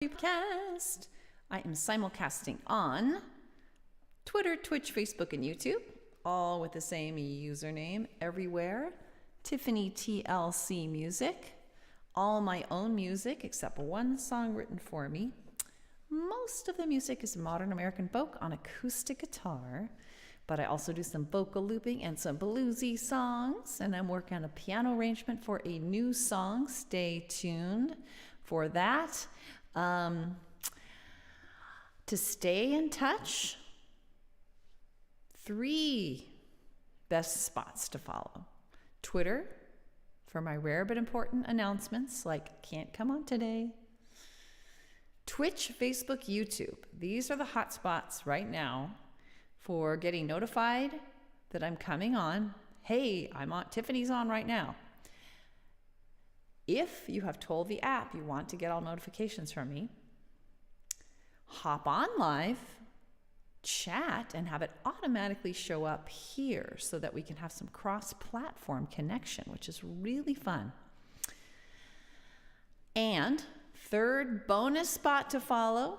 Podcast. I am simulcasting on Twitter, Twitch, Facebook, and YouTube, all with the same username everywhere. Tiffany TLC Music. All my own music except one song written for me. Most of the music is modern American folk on acoustic guitar, but I also do some vocal looping and some bluesy songs, and I'm working on a piano arrangement for a new song. Stay tuned for that. To stay in touch, 3 best spots to follow. Twitter for my rare but important announcements like can't come on today. Twitch, Facebook, YouTube. These are the hot spots right now for getting notified that I'm coming on. Hey, I'm on, Tiffany's on right now. If you have told the app you want to get all notifications from me, hop on live, chat, and have it automatically show up here so that we can have some cross-platform connection, which is really fun. And 3rd bonus spot to follow,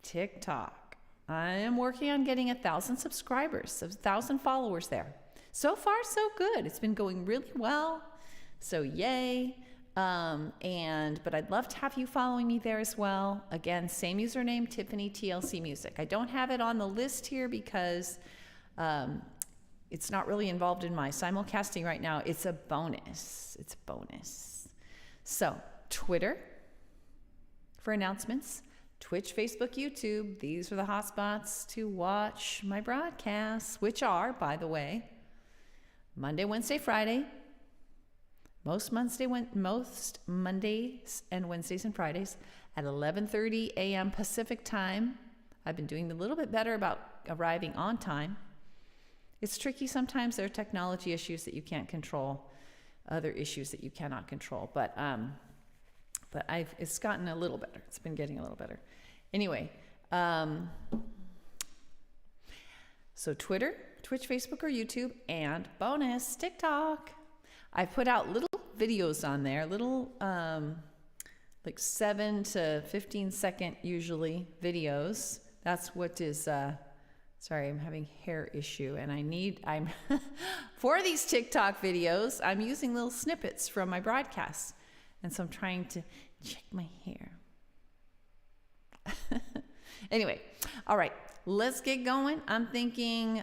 TikTok. I am working on getting 1,000 subscribers, 1,000 followers there. So far, so good. It's been going really well. So yay. But I'd love to have you following me there as well. Again, same username, Tiffany TLC Music. I don't have it on the list here because it's not really involved in my simulcasting right now. It's a bonus. It's a bonus. So Twitter for announcements, Twitch, Facebook, YouTube. These are the hotspots to watch my broadcasts, which are, by the way, Monday, Wednesday, Friday. Most Mondays and Wednesdays and Fridays at 11:30 a.m. Pacific time. I've been doing a little bit better about arriving on time. It's tricky sometimes. There are technology issues that you can't control, other issues that you cannot control. But it's gotten a little better. It's been getting a little better. Anyway, so Twitter, Twitch, Facebook, or YouTube, and bonus TikTok. I put out little videos on there, little like 7 to 15 second usually videos. That's what is, sorry, I'm having hair issue and I'm, for these TikTok videos, I'm using little snippets from my broadcasts. And so I'm trying to check my hair. Anyway, all right, let's get going. I'm thinking,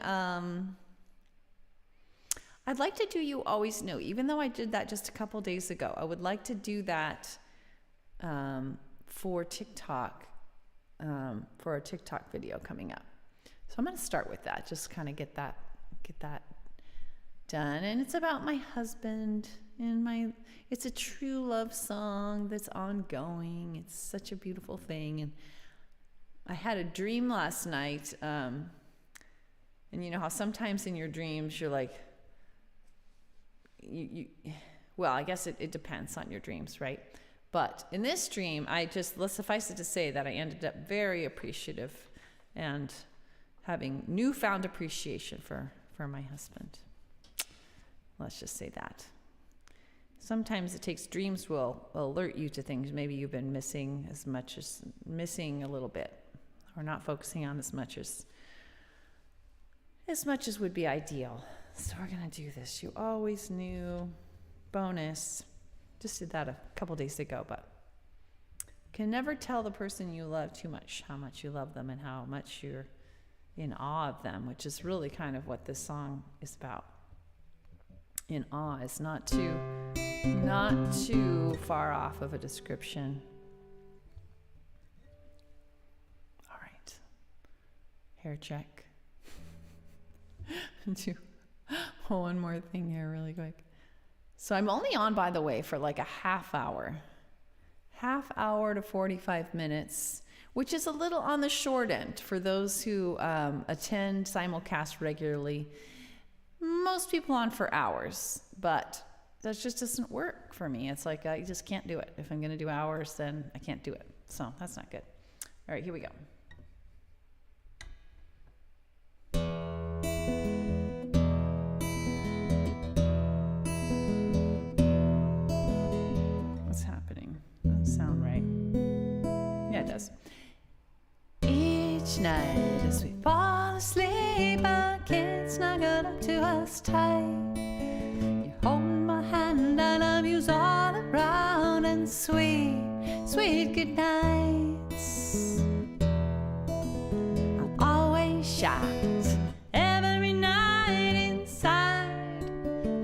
I'd like to do You Always Know, even though I did that just a couple days ago. I would like to do that for TikTok, for a TikTok video coming up. So I'm going to start with that, just kind of get that done. And it's about my husband and it's a true love song that's ongoing. It's such a beautiful thing. And I had a dream last night, and you know how sometimes in your dreams you're like, well, I guess it depends on your dreams, right? But in this dream, let's suffice it to say that I ended up very appreciative and having newfound appreciation for my husband. Let's just say that. Sometimes it takes dreams will alert you to things maybe you've been missing a little bit, or not focusing on as much as would be ideal. So we're going to do this. You Always Knew bonus. Just did that a couple days ago, but can never tell the person you love too much how much you love them and how much you're in awe of them, which is really kind of what this song is about. In awe is not too far off of a description. All right. Hair check. Do one more thing here really quick. So I'm only on, by the way, for like a half hour to 45 minutes, which is a little on the short end for those who attend simulcast regularly. Most people on for hours, but that just doesn't work for me. It's like I just can't do it. If I'm going to do hours, then I can't do it. So that's not good. All right, here we go. What's happening? Doesn't sound right. Yeah, it does. Each night as we fall asleep, our kids snuggle up to us tight. You hold my hand, I love you's all around, and sweet, sweet good nights. I'm always shocked every night inside.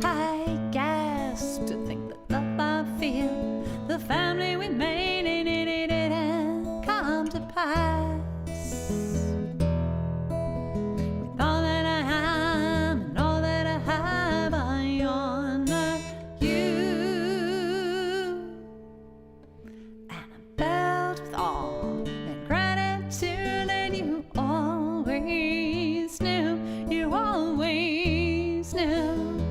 I gasp to think the love I feel, the family we made, and it didn't come to pass. With all that I am and all that I have, I honor you. And I'm filled with awe and gratitude that you always knew, you always knew.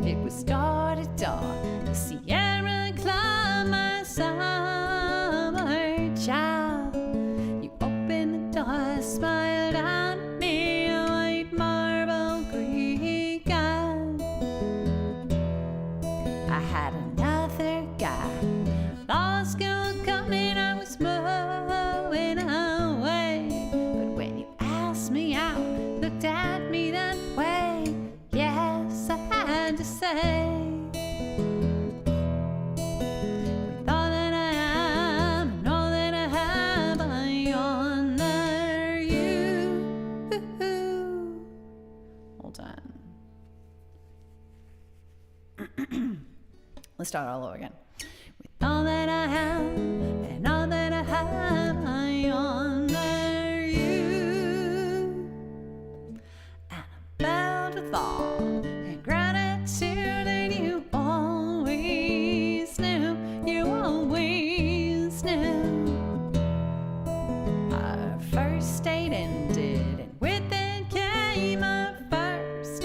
It was door to door, the Sierra Club, my summer child. You opened the door, smiled down at me, a white marble Greek god. I had another guy, law school coming, I was moving away. But when you asked me out, looked at me that way, yes, I had to say. With all that I am and all that I have, I honor you. Hold on. Let's start all over again. With all that I am and all that I have, I honor you. And I'm filled with awe and gratitude that you always knew, you always knew. Our first date ended, and with it came our first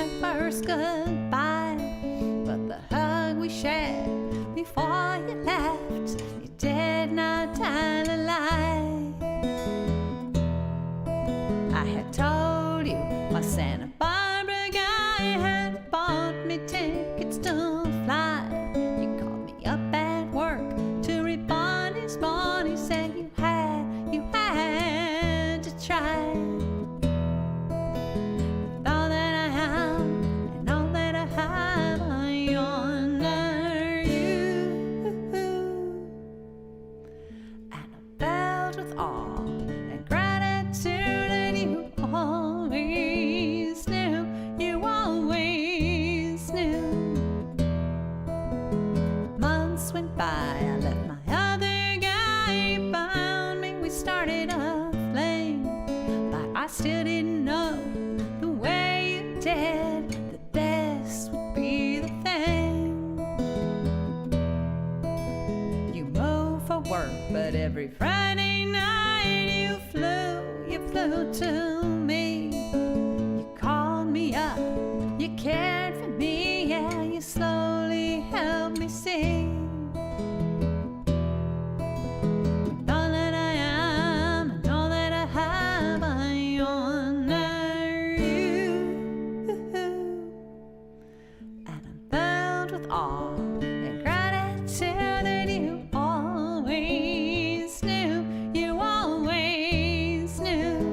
goodbye. But the hug we shared before you left, you did not tell a lie. I had told you my Santa Barbara guy had bought me tickets to fly. You called me up at work to report his morning, said you had to try. With all that I am and all that I have, I honor you. And I'm filled with awe and gratitude that you always knew, you always knew. Months went by, I left my other guy, he found me, we started a flame. But I still didn't know the way you did that this would be the thing. You moved for work, but every Friday night you flew to me. You called me up, you cared for me, yeah, you slowly helped me see. With all that I am and all that I have, I honor you. And I'm filled with awe and gratitude that you always knew, you always knew.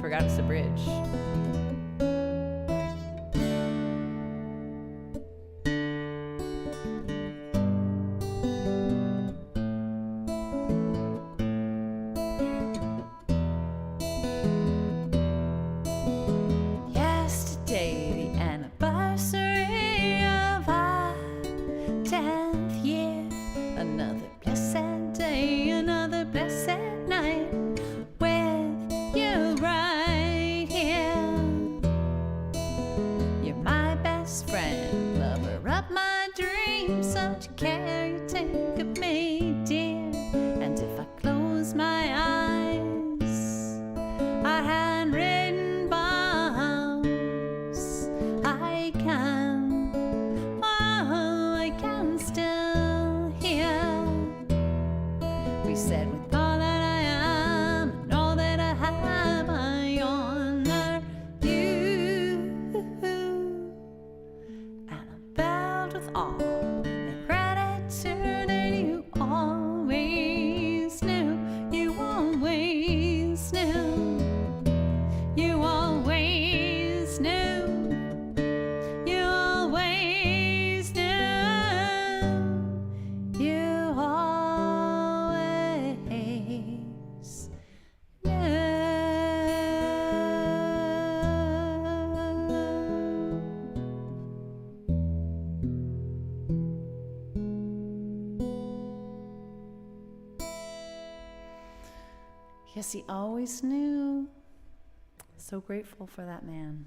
Forgot it's a bridge. Yesterday, the anniversary of our 10th year. Another blessed day, another blessed night with you right here. You're my best friend, lover of my dreams. Don't you care, you think of me, dear. And if I close my eyes, I had written bombs. I can still hear. We said with all that I am and all that I have, I honor you. And I'm filled awe and gratitude, and you always knew, you always knew, you always knew, you always knew, you always knew. Yes, he always knew. So grateful for that man.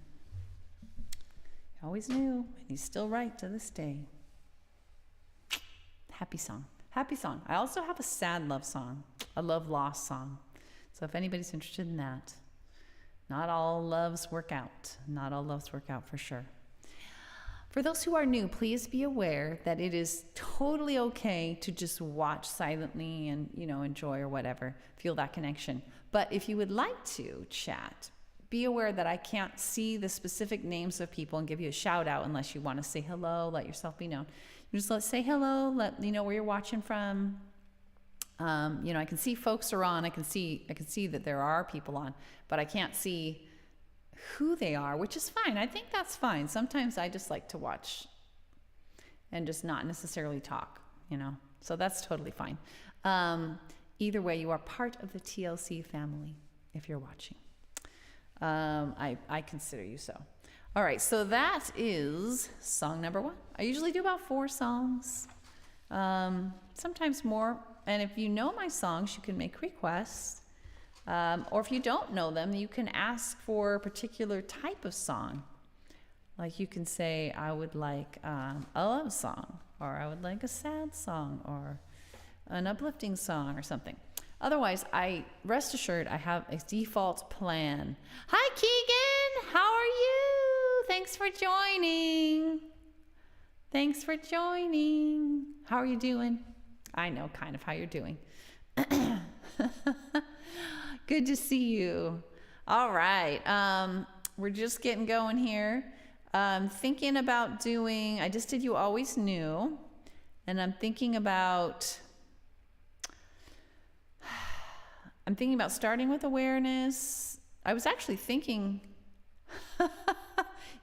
He always knew, and he's still right to this day. Happy song. Happy song. I also have a sad love song, a love lost song. So if anybody's interested in that, not all loves work out. Not all loves work out for sure. For those who are new, please be aware that it is totally okay to just watch silently and, enjoy or whatever, feel that connection. But if you would like to chat, be aware that I can't see the specific names of people and give you a shout out unless you want to say hello, let yourself be known. You just say hello, let me know where you're watching from. I can see folks are on. I can see that there are people on, but I can't see who they are, which is fine. I think that's fine. Sometimes I just like to watch and just not necessarily talk, so that's totally fine. Either way, you are part of the TLC family if you're watching. I consider you so. All right, so that is song number 1. I usually do about 4 songs, sometimes more. And if you know my songs, you can make requests. Or if you don't know them, you can ask for a particular type of song. Like you can say, I would like a love song, or I would like a sad song, or an uplifting song or something. Otherwise, rest assured, I have a default plan. Hi, Keegan. How are you? Thanks for joining. Thanks for joining. How are you doing? I know kind of how you're doing. Good to see you. All right. We're just getting going here. Thinking about doing, I just did You Always Knew. And I'm thinking about starting with awareness. I was actually thinking,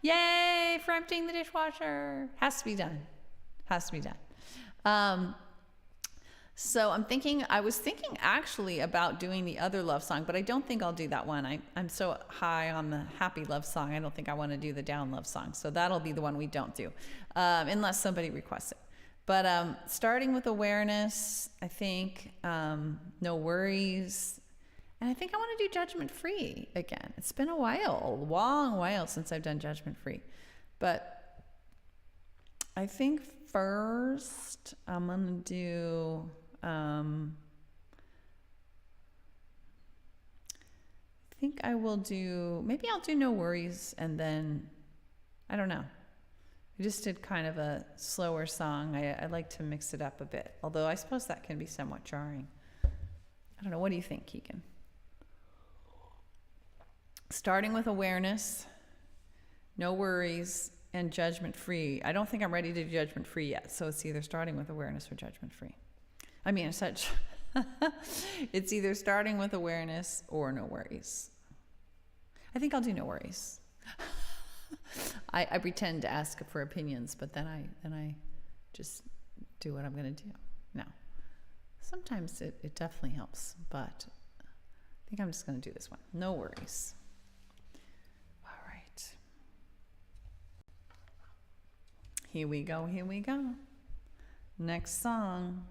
yay, for emptying the dishwasher. Has to be done. So I was thinking actually about doing the other love song, but I don't think I'll do that one. I'm so high on the happy love song. I don't think I want to do the down love song. So that'll be the one we don't do, unless somebody requests it. But starting with awareness, I think No Worries. And I think I want to do Judgment Free again. It's been a long while since I've done Judgment Free. But I think first I'm going to do... I think I will maybe I'll do No Worries, and then, I don't know. I just did kind of a slower song. I like to mix it up a bit, although I suppose that can be somewhat jarring. I don't know. What do you think, Keegan? Starting with awareness, No Worries, and Judgment Free. I don't think I'm ready to do Judgment Free yet, so it's either starting with awareness or Judgment Free. It's either starting with awareness or No Worries. I think I'll do No Worries. I pretend to ask for opinions, but then I just do what I'm going to do. No. Sometimes it definitely helps, but I think I'm just going to do this one. No Worries. All right. Here we go. Next song.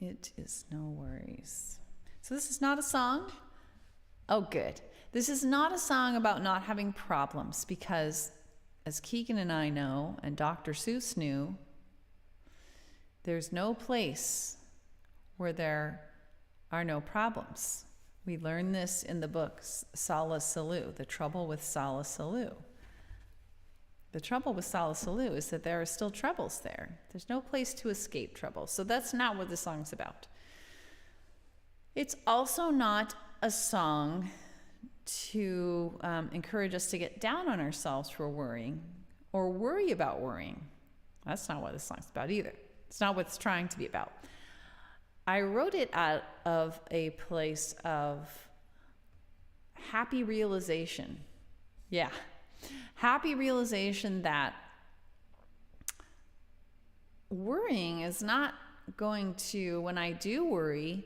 It is No Worries. So this is not a song. Oh, good. This is not a song about not having problems, because as Keegan and I know, and Dr. Seuss knew, there's no place where there are no problems. We learn this in the book Sala Salou, The Trouble with Sala Salou. The trouble with Sala Salou is that there are still troubles there. There's no place to escape trouble. So that's not what the song's about. It's also not a song to encourage us to get down on ourselves for worrying or worry about worrying. That's not what this song's about either. It's not what it's trying to be about. I wrote it out of a place of happy realization. Yeah. Happy realization that worrying is not going to, when I do worry,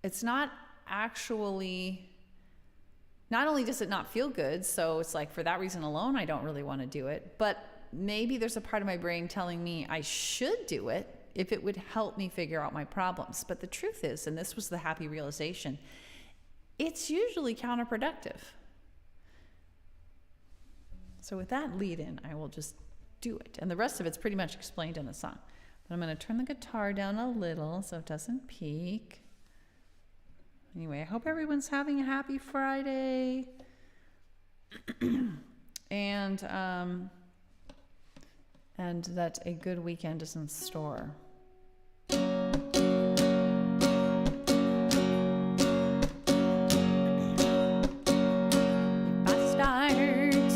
it's not actually, not only does it not feel good, so it's like for that reason alone, I don't really want to do it, but maybe there's a part of my brain telling me I should do it if it would help me figure out my problems. But the truth is, and this was the happy realization, it's usually counterproductive. So with that lead in, I will just do it. And the rest of it's pretty much explained in the song. But I'm going to turn the guitar down a little so it doesn't peak. Anyway, I hope everyone's having a happy Friday. and that a good weekend is in store. If I start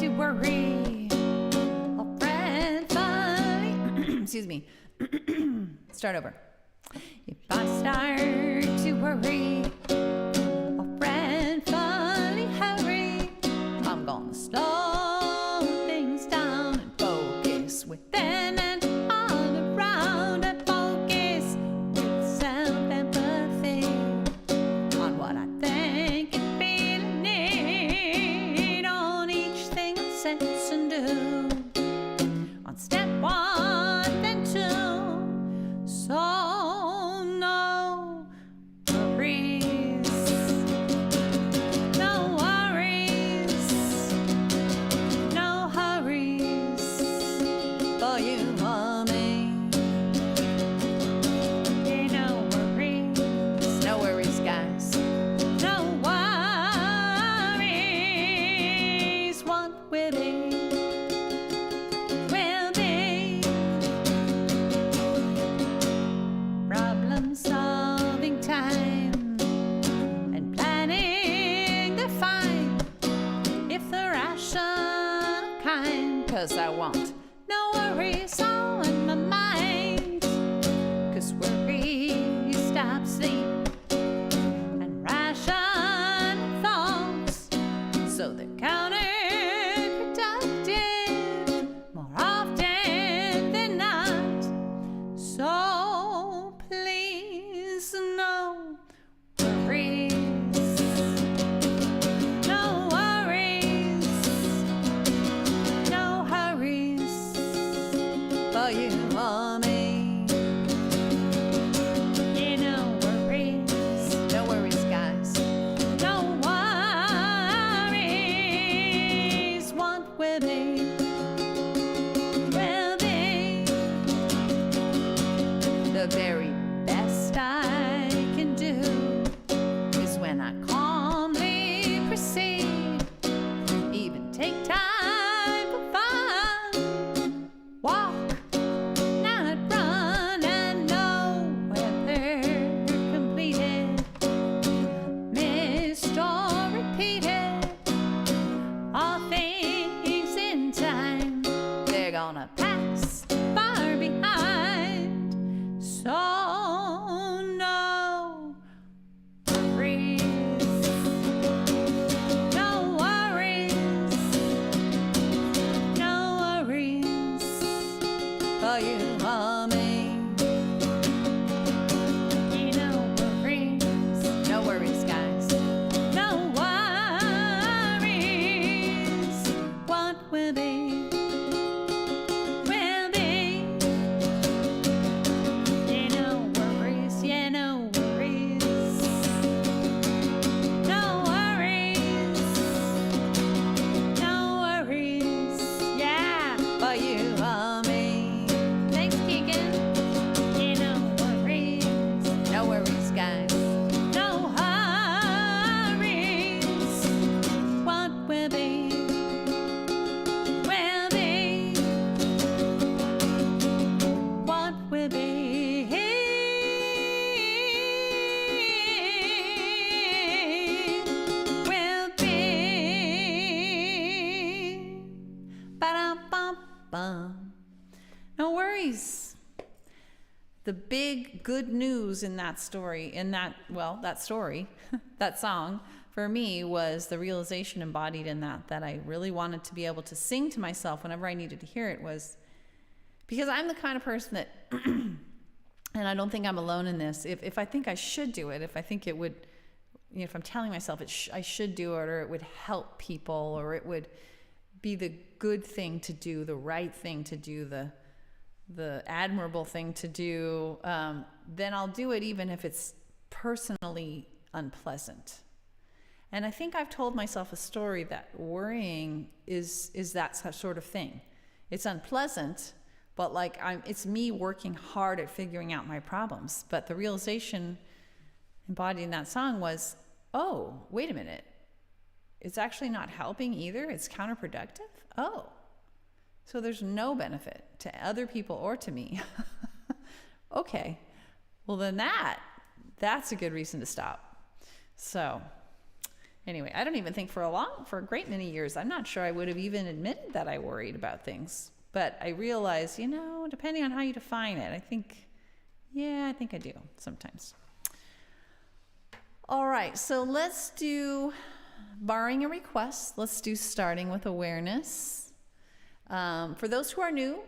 to worry, a friend finally excuse me. Start over. If I start to worry, a friend finally hurry, I'm gonna slow things down and focus within and all around, and focus with self-empathy on what I think and feel and need, on each thing I sense and do, on step one then two. So no worries, no worries, no hurries for you or me. Yeah, no worries, guys. No worries, what will be, will be. Problem-solving time and planning the find, if the rational kind, 'cause I want no worries on my mind, 'cause worry stops sleep and ration thoughts, so they're counterproductive more often than not. So please, no worries, no worries, no hurries for you or me. Yeah, no worries, guys. No worries, what will be, will be. The very best I can do is when I calmly proceed, even take time for fun, walk, not run, and know whether completed, missed or repeated, all things in time, they're gonna pass far behind. So no worries, no worries, no worries for you or me. Yeah, no worries, guys. No worries, what will be, will be. Yeah, no worries, no worries, no worries, yeah, for you or me. Thanks, Keegan. No worries. The big good news in that story, that story, that song, for me was the realization embodied in that I really wanted to be able to sing to myself whenever I needed to hear it, was because I'm the kind of person that, and I don't think I'm alone in this, if I think I should do it, if I think it would, if I'm telling myself I should do it, or it would help people, or it would be the good thing to do, the right thing to do, the admirable thing to do, then I'll do it even if it's personally unpleasant. And I think I've told myself a story that worrying is that sort of thing. It's unpleasant, but it's me working hard at figuring out my problems. But the realization embodied in that song was, oh, wait a minute. It's actually not helping either. It's counterproductive. Oh, so there's no benefit to other people or to me. Okay, well then that's a good reason to stop. So anyway, I don't even think for a great many years, I'm not sure I would have even admitted that I worried about things. But I realized, depending on how you define it, I think I do sometimes. All right, so let's do, barring a request, let's do starting with awareness. For those who are new,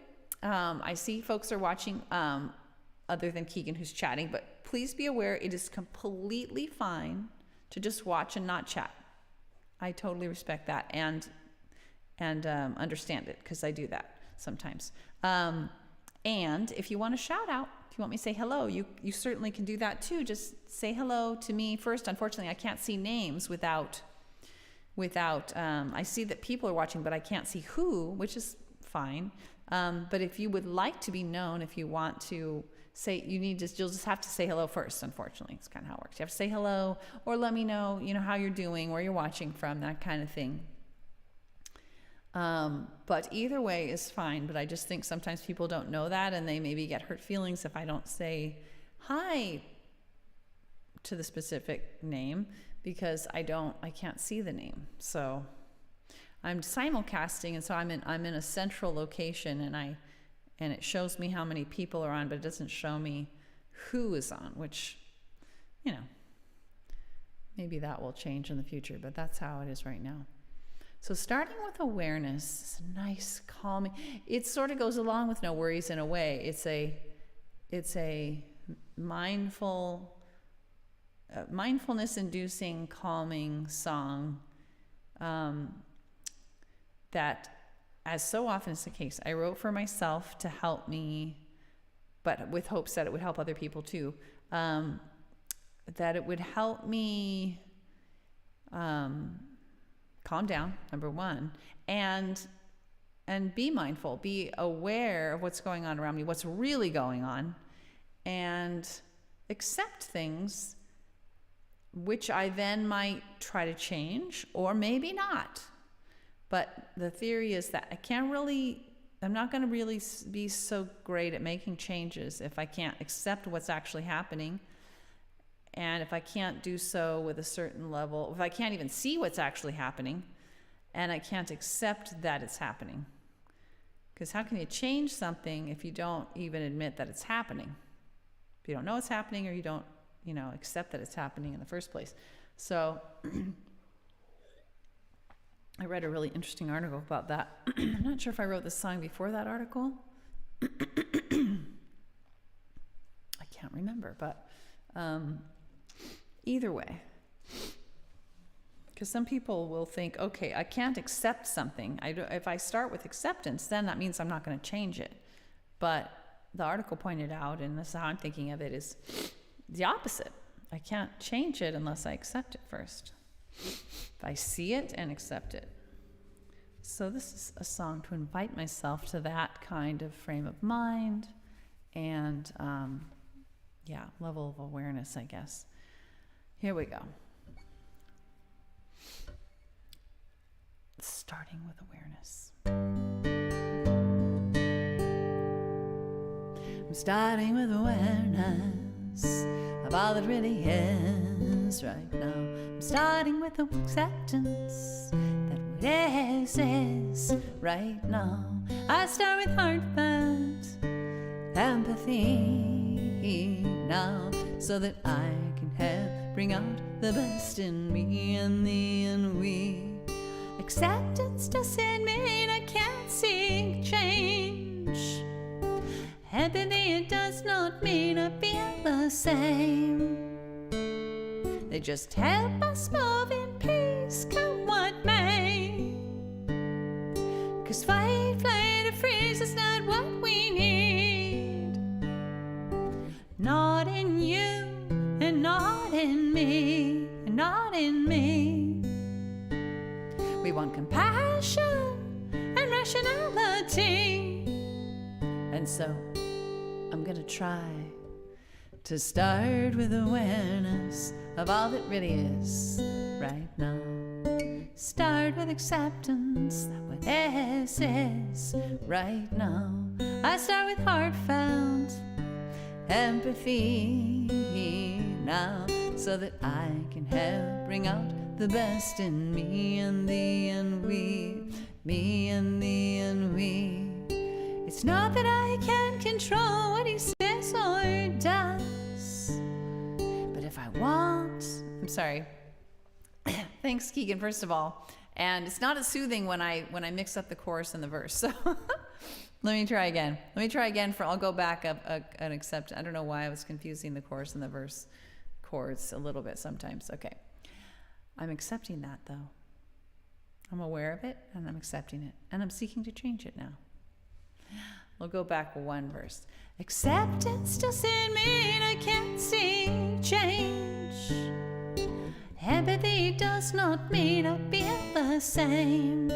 I see folks are watching other than Keegan who's chatting, but please be aware it is completely fine to just watch and not chat. I totally respect that and understand it, because I do that sometimes. And if you want to shout out, if you want me to say hello, you certainly can do that too. Just say hello to me first. Unfortunately, I can't see names without I see that people are watching, but I can't see who, which is fine. But if you would like to be known, if you want to say, you'll just have to say hello first. Unfortunately, it's kind of how it works. You have to say hello, or let me know, how you're doing, where you're watching from, that kind of thing. But either way is fine. But I just think sometimes people don't know that, and they maybe get hurt feelings if I don't say hi to the specific name, because I can't see the name. So I'm simulcasting, and so I'm in a central location, and it shows me how many people are on, but it doesn't show me who is on, which, maybe that will change in the future, but that's how it is right now. So starting with awareness, nice, calming. It sort of goes along with no worries in a way. It's a mindfulness-inducing, calming song that, as so often is the case, I wrote for myself to help me, but with hopes that it would help other people too. That it would help me calm down, number one, and be mindful, be aware of what's going on around me, what's really going on, and accept things which I then might try to change, or maybe not. But the theory is that I'm not going to really be so great at making changes if I can't accept what's actually happening. And if I can't do so with a certain level, if I can't even see what's actually happening, and I can't accept that it's happening. Because how can you change something if you don't even admit that it's happening? If you don't know it's happening, or you don't, accept that it's happening in the first place. So I read a really interesting article about that. I'm not sure if I wrote this song before that article. I can't remember, but either way, because some people will think, okay, I can't accept something. If I start with acceptance, then that means I'm not going to change it. But the article pointed out, and this is how I'm thinking of it, is the opposite. I can't change it unless I accept it first. If I see it and accept it. So this is a song to invite myself to that kind of frame of mind and, level of awareness, I guess. Here we go. Starting with awareness. I'm starting with awareness of all that really is right now. I'm starting with acceptance that what is right now. I start with heartfelt empathy now, so that I can bring out the best in me and thee and we. Acceptance doesn't mean I can't seek change. Empathy, it does not mean I feel the same. They just help us move in peace, come what may. 'Cause fight, flight, or freeze is not what we need. Not in you, and not in me, and not in me. We want compassion and rationality. And so, I'm gonna try to start with awareness of all that really is right now. Start with acceptance that what is right now. I start with heartfelt empathy now, so that I can bring out the best in me and thee and we, me and thee and we. It's not that I can control what he says or does, but if I want, I'm sorry. Thanks, Keegan, first of all. And it's not as soothing when I mix up the chorus and the verse. So let me try again. I'll go back and accept. I don't know why I was confusing the chorus and the verse chords a little bit sometimes. Okay. I'm accepting that, though. I'm aware of it, and I'm accepting it. And I'm seeking to change it now. We'll go back one verse. Acceptance doesn't mean I can't see change. Empathy does not mean I feel the same.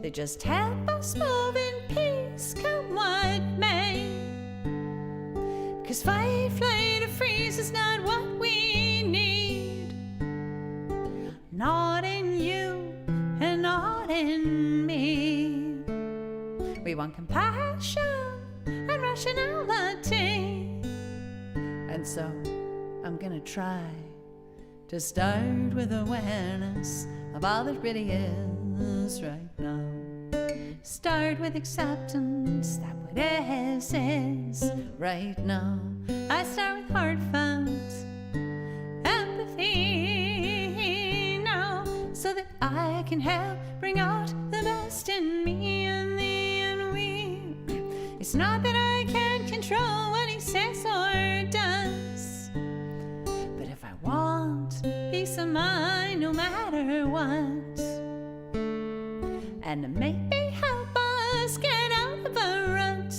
They just help us move in peace, come what may. 'Cause fight, flight, or freeze is not what we need. Not in you and not in me. We want compassion and rationality. And so I'm gonna try to start with awareness of all that really is right now. Start with acceptance that what is right now. I start with heartfelt empathy now, so that I can bring out the best in me and thee and we. It's not that I can't control what he says or does, but if I want peace of mind no matter what, and to maybe help us get out of a rut,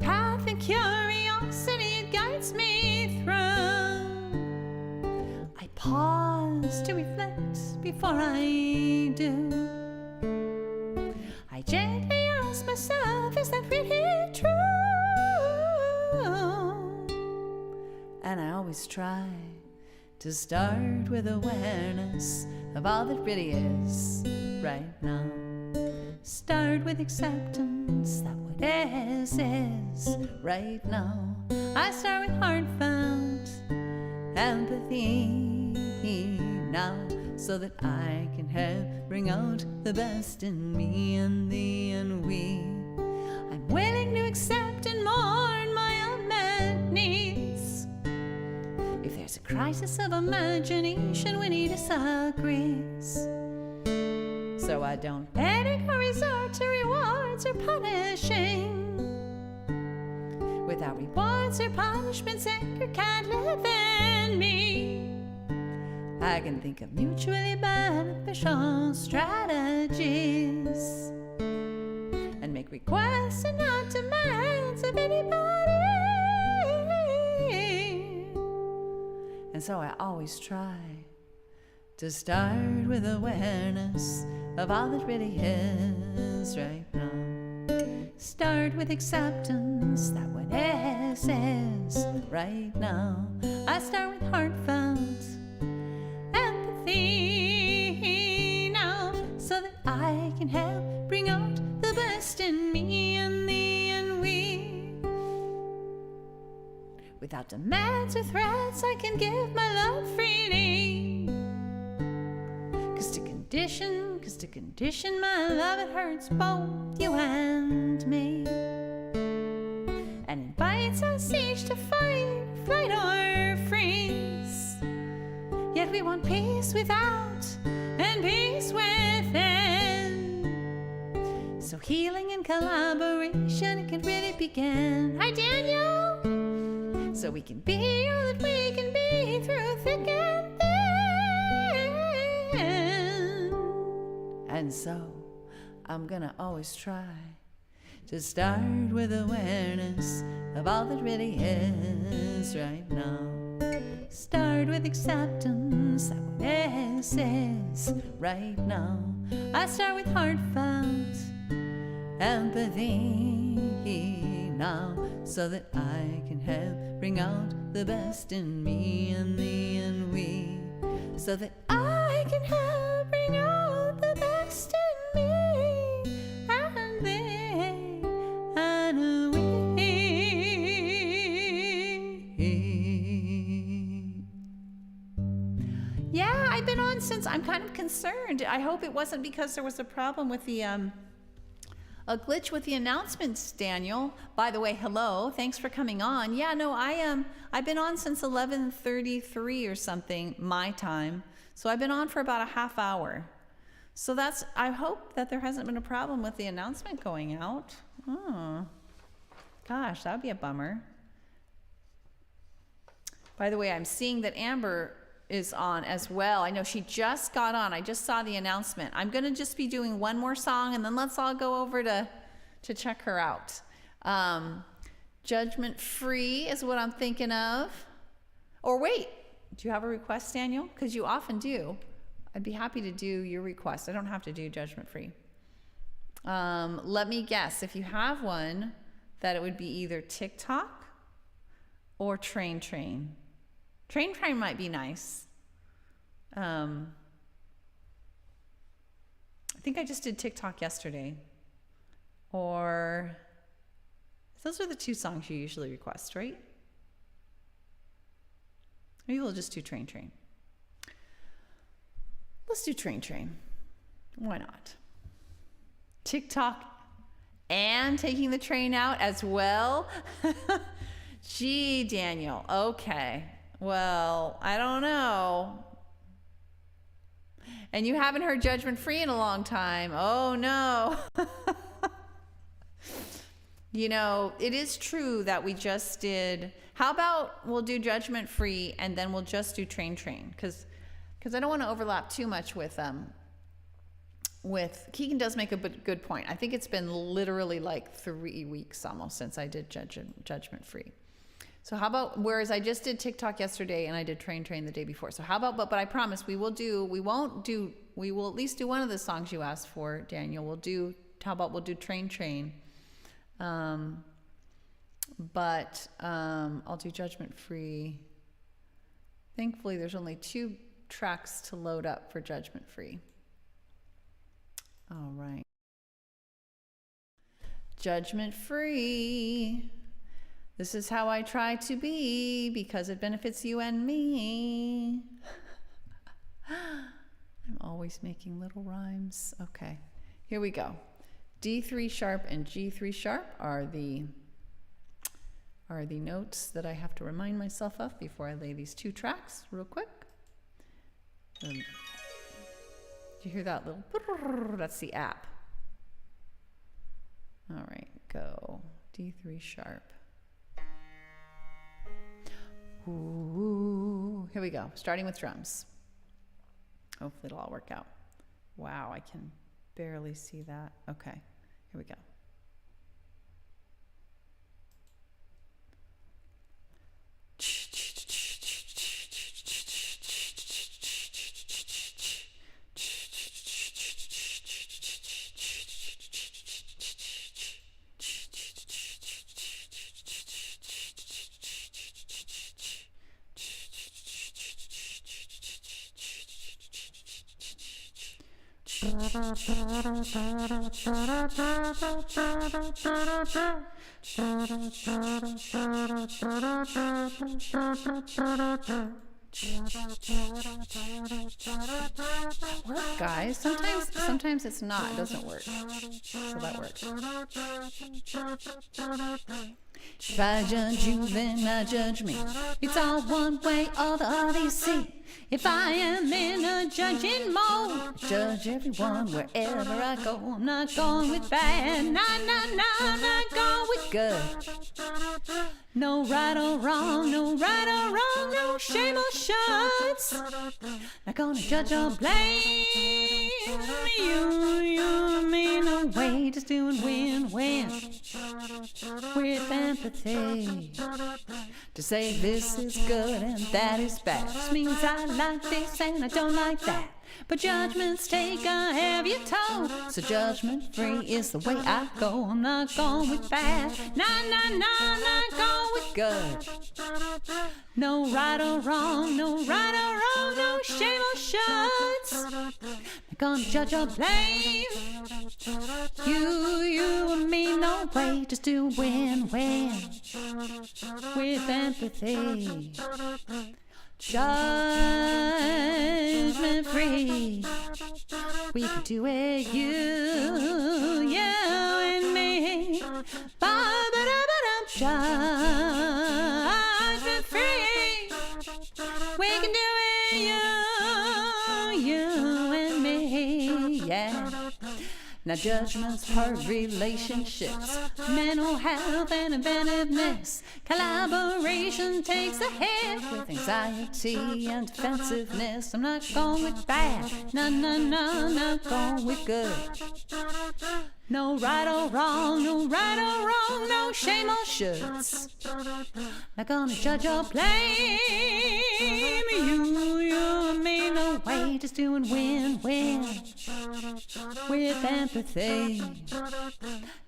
path and curiosity, it guides me through. I pause to reflect before I do. I gently ask myself, is that really true? And I always try to start with awareness of all that really is right now. Start with acceptance that what is right now. I start with heartfelt empathy now, so that I can bring out the best in me and thee and we. I'm willing to accept and mourn my unmet needs. If there's a crisis of imagination when he disagrees, so I don't panic or resort to rewards or punishing. Without rewards or punishments, anger can't live in me. I can think of mutually beneficial strategies and make requests and not demands of anybody. And so I always try to start with awareness of all that really is right now. Start with acceptance that what is right now. I start with heartfelt empathy now, so that I can bring out the best in me and thee and we. Without demands or threats, I can give my love freely. 'Cause to condition 'cause to condition my love, it hurts both you and me, and invites us each to fight, flight or freeze. Yet we want peace without and peace within. So healing and collaboration, it can really begin. Hi, Daniel! So we can be all that we can be through thick and thin. And so I'm gonna always try to start with awareness of all that really is right now. Start with acceptance that what is right now. I start with heartfelt empathy now, so that I can help bring out the best in me and thee and we, so that I can help bring out the best in me and thee and we. Yeah, I've been on since. I'm kind of concerned. I hope it wasn't because there was a problem with the a glitch with the announcements, Daniel. By the way, hello. Thanks for coming on. Yeah, no, I've been on since 11:33 or something my time. So I've been on for about a half hour. So I hope that there hasn't been a problem with the announcement going out. Oh, gosh, that would be a bummer. By the way, I'm seeing that Amber is on as well. I know she just got on. I just saw the announcement. I'm going to just be doing one more song, and then let's all go over to check her out. Judgment Free is what I'm thinking of. Or wait, do you have a request, Daniel? Because you often do. I'd be happy to do your request. I don't have to do Judgment Free. Let me guess. If you have one, that it would be either TikTok or Train Train. Train Train might be nice. I think I just did TikTok yesterday. Or those are the two songs you usually request, right? Maybe we'll just do Train Train. Let's do Train Train. Why not? TikTok and taking the train out as well. Gee, Daniel. Okay. Well, I don't know. And you haven't heard Judgment Free in a long time. Oh, no. You know, it is true that we just did. How about we'll do Judgment Free and then we'll just do Train Train? Because I don't want to overlap too much with Keegan does make a good point. I think it's been literally like 3 weeks almost since I did Judgment Free. So how about, whereas I just did TikTok yesterday and I did Train Train the day before. So how about, but I promise we will at least do one of the songs you asked for, Daniel. How about we'll do Train Train. But I'll do Judgment Free. Thankfully, there's only 2 tracks to load up for Judgment Free. All right. Judgment Free. This is how I try to be because it benefits you and me. I'm always making little rhymes. Okay, here we go. D3 sharp and G3 sharp are the notes that I have to remind myself of before I lay these 2 tracks real quick. Did you hear that little? That's the app. All right, go D3 sharp. Ooh, here we go, starting with drums. Hopefully it'll all work out. Wow, I can barely see that. Okay, here we go. Work, guys. Sometimes it's not. It doesn't work. So that works. If I judge you, then I judge me. It's all one way or the other, you see. If I am in a judging mode, judge everyone wherever I go. I'm not going with bad, I'm not going with good. No right or wrong, no right or wrong, no shame or shoulds. Not gonna judge or blame you, me, no way, just doing win-win with empathy. To say this is good and that is bad just means I like this and I don't like that. But judgments take a heavier toll, so judgment free is the way I go. I'm not going with bad, not going with good. No right or wrong, no right or wrong, no shame or shoulds. Not gonna judge or blame you and me, no way, just do win-win with empathy. Judgment free, we can do it, you and me. Judgment free, we can do it, you and me, yeah. Now judgments hurt relationships, mental health and inventiveness. Collaboration takes a hit with anxiety and defensiveness. I'm not going with bad, not going with good. No right or wrong, no right or wrong, no shame or shoulds. Not gonna judge or blame you and me, no way, just doing win-win with empathy.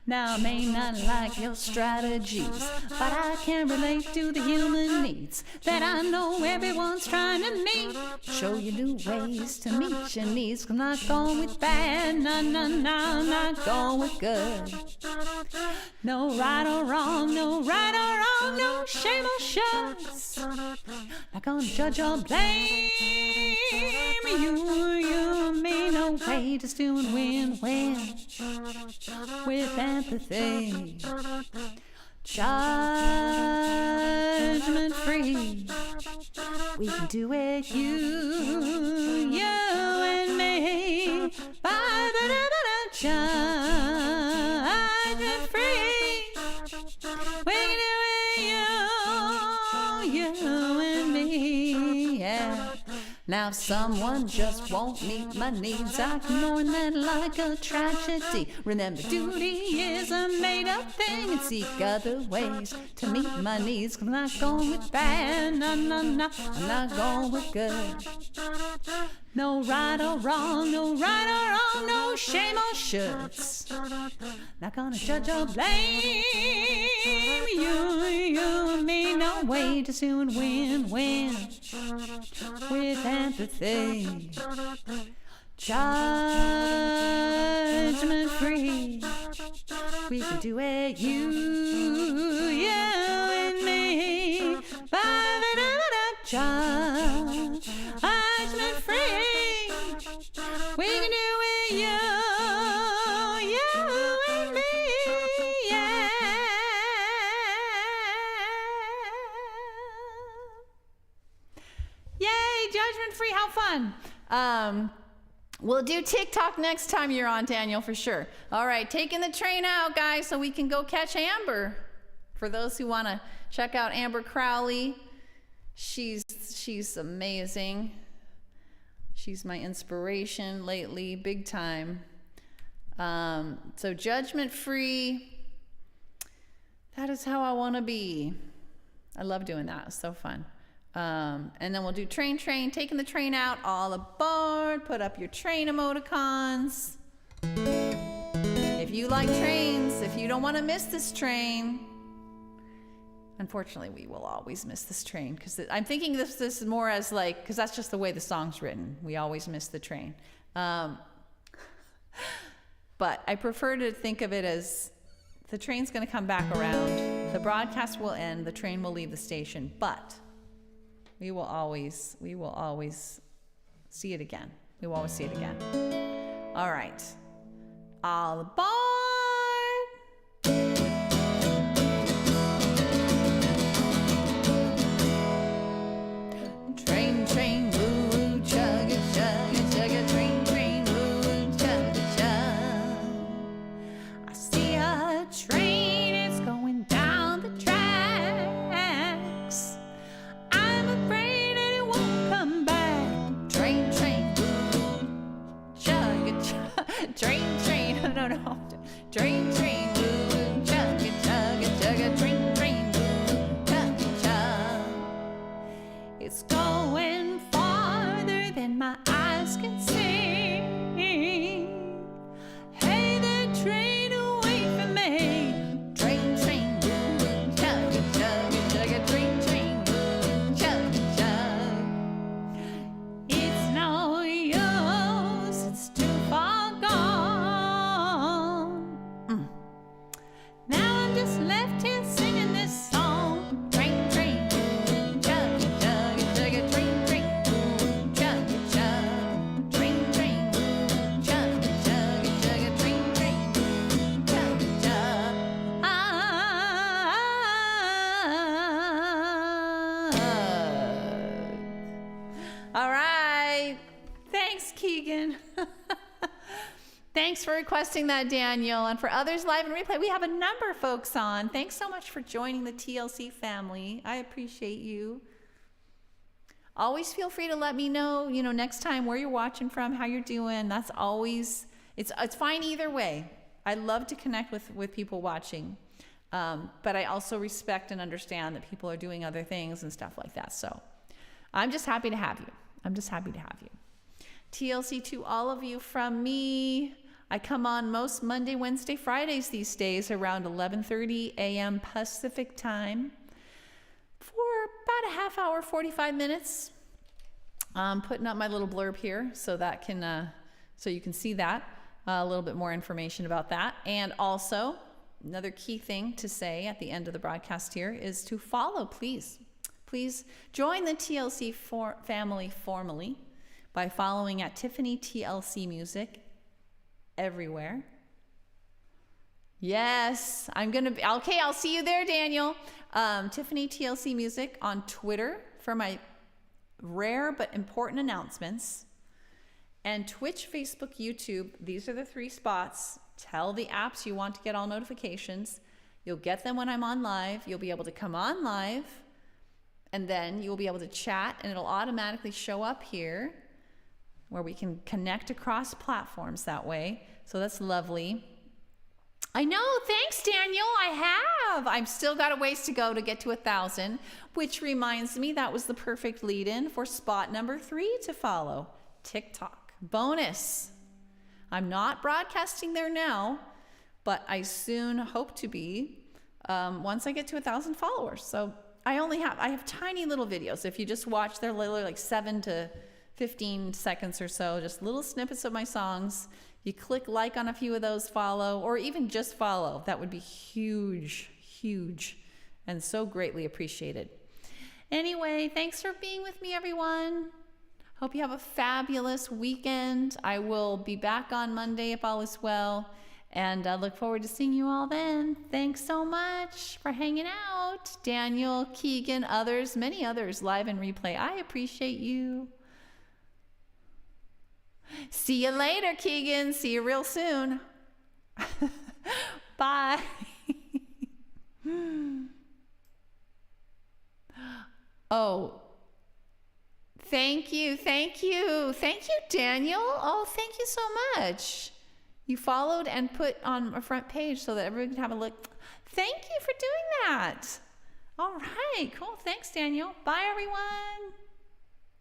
Now I may not like your strategies, but I can relate to the human needs that I know everyone's trying to meet. Show you new ways to meet your needs. I'm not going with bad, not going with good. No right or wrong, no right or wrong, no shame or shoulds. Not gonna judge or blame you and me, no way, just doing win-win with empathy. Judgment free, we can do it, you and me. Judgment free, we can do it, you and me, yeah. Now someone just won't meet my needs, I'm ignoring that like a tragedy. Remember, duty is a made-up thing, and seek other ways to meet my needs. 'Cause I'm not going with bad, I'm not going with good. No right or wrong, no right or wrong, no shame or shoulds. Not gonna judge or blame you and me, no way, just doing win-win with empathy. Judgment free, we can do it, you and me. Judgment free, we can do it, you and me, yeah. Yay, judgment free, how fun. We'll do TikTok next time you're on, Daniel, for sure. All right, taking the train out, guys, so we can go catch Amber. For those who want to check out Amber Crowley, she's amazing. She's my inspiration lately, big time. So judgment free, that is how I want to be. I love doing that. It's so fun. And then we'll do train, taking the train out, all aboard, put up your train emoticons. If you like trains, if you don't want to miss this train, unfortunately, we will always miss this train, because I'm thinking this is more as like, because that's just the way the song's written. We always miss the train. But I prefer to think of it as the train's going to come back around. The broadcast will end. The train will leave the station. But We will always see it again. We will always see it again. All right. All aboard. Train, train, woo, chugga, chugga, chugga, train, train, woo, chugga, chugga. I see a train, it's going down the tracks. I'm afraid that it won't come back. Train, train, woo, chugga, chugga, train, train, no. Train, train, woo, chugga, chugga, chugga, train, train, woo, chugga, chugga. It's going farther than my eyes can see. Hey there, train, away from me. Train, train, woo, chugga, chugga, chugga, train, train, woo, chugga, chugga. It's no use, it's too far gone. Now I'm just left here singing this song. Train, train, woo, chugga, chugga, chugga, train, train, woo, chugga, chugga. Train, train, woo, chugga, chugga, chugga, train, train, woo, chugga, chugga. All right. Thanks, Keegan. Thanks for requesting that, Daniel. And for others live and replay, we have a number of folks on. Thanks so much for joining the TLC family. I appreciate you. Always feel free to let me know, next time where you're watching from, how you're doing. That's always, it's fine either way. I love to connect with people watching. But I also respect and understand that people are doing other things and stuff like that. So I'm just happy to have you. TLC to all of you from me. I come on most Monday, Wednesday, Fridays these days around 11:30 a.m. Pacific time for about a half hour, 45 minutes. I'm putting up my little blurb here so that so you can see that, a little bit more information about that. And also, another key thing to say at the end of the broadcast here is to follow, please. Please join the TLC family formally by following at Tiffany TLC Music everywhere. Yes, okay, I'll see you there, Daniel. Tiffany TLC Music on Twitter for my rare but important announcements. And Twitch, Facebook, YouTube, these are the 3 spots. Tell the apps you want to get all notifications. You'll get them when I'm on live. You'll be able to come on live, and then you'll be able to chat, and it'll automatically show up here where we can connect across platforms that way. So that's lovely. I know, thanks, Daniel. I've still got a ways to go to get to 1,000, which reminds me that was the perfect lead-in for spot number 3 to follow, TikTok. Bonus. I'm not broadcasting there now, but I soon hope to be once I get to 1,000 followers. So I have tiny little videos. If you just watch, they're literally like 7 to 15 seconds or so, just little snippets of my songs. You click like on a few of those, follow, or even just follow. That would be huge, huge, and so greatly appreciated. Anyway, thanks for being with me, everyone. Hope you have a fabulous weekend. I will be back on Monday if all is well, and I look forward to seeing you all then. Thanks so much for hanging out. Daniel, Keegan, others, many others, live and replay. I appreciate you. See you later, Keegan. See you real soon. Bye. Oh, thank you, Daniel. Oh, thank you so much. You followed and put on a front page so that everyone can have a look. Thank you for doing that. All right, cool. Thanks, Daniel. Bye, everyone.